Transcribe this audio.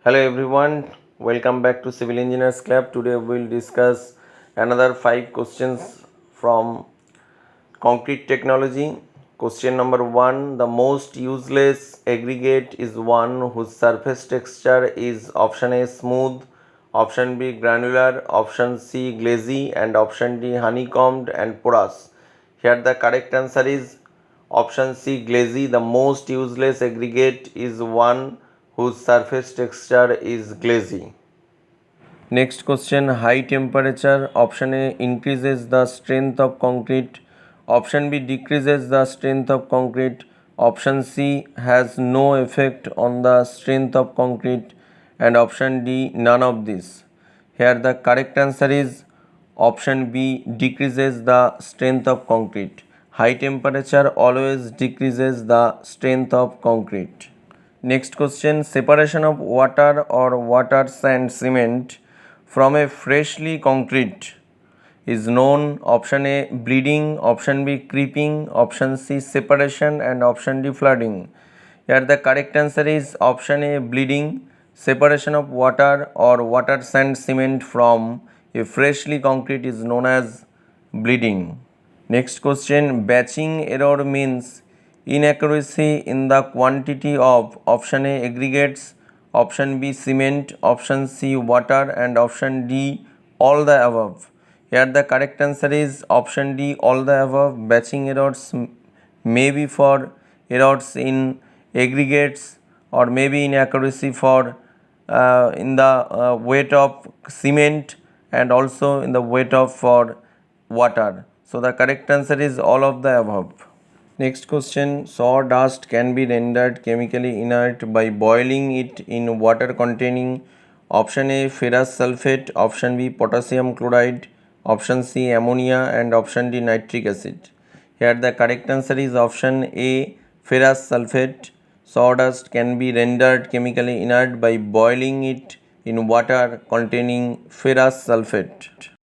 Hello everyone, welcome back to Civil Engineers Club. Today we will discuss another 5 questions from concrete technology. Question number 1, the most useless aggregate is one whose surface texture is option A smooth, option B granular, option C glazy and option D honeycombed and porous. Here the correct answer is option C glazy. The most useless aggregate is one whose surface texture is glazy. Next question, high temperature. Option A increases the strength of concrete. Option B decreases the strength of concrete. Option C has no effect on the strength of concrete. And option D none of this. Here the correct answer is option B decreases the strength of concrete. High temperature always decreases the strength of concrete. Next question, separation of water or water, sand, cement from a freshly concrete is known. Option A bleeding, option B creeping, option C separation and option D flooding. Here the correct answer is option A bleeding. Separation of water or water, sand, cement from a freshly concrete is known as bleeding. Next question, batching error means inaccuracy in the quantity of option A aggregates, option B cement, option C water and option D all the above. Here the correct answer is option D all the above. Batching errors may be for errors in aggregates or maybe inaccuracy for in the weight of cement and also in the weight of for water. So the correct answer is all of the above. Next question, sawdust can be rendered chemically inert by boiling it in water containing option A ferrous sulfate, option B potassium chloride, option C ammonia and option D nitric acid. Here the correct answer is option A ferrous sulfate. Sawdust can be rendered chemically inert by boiling it in water containing ferrous sulfate.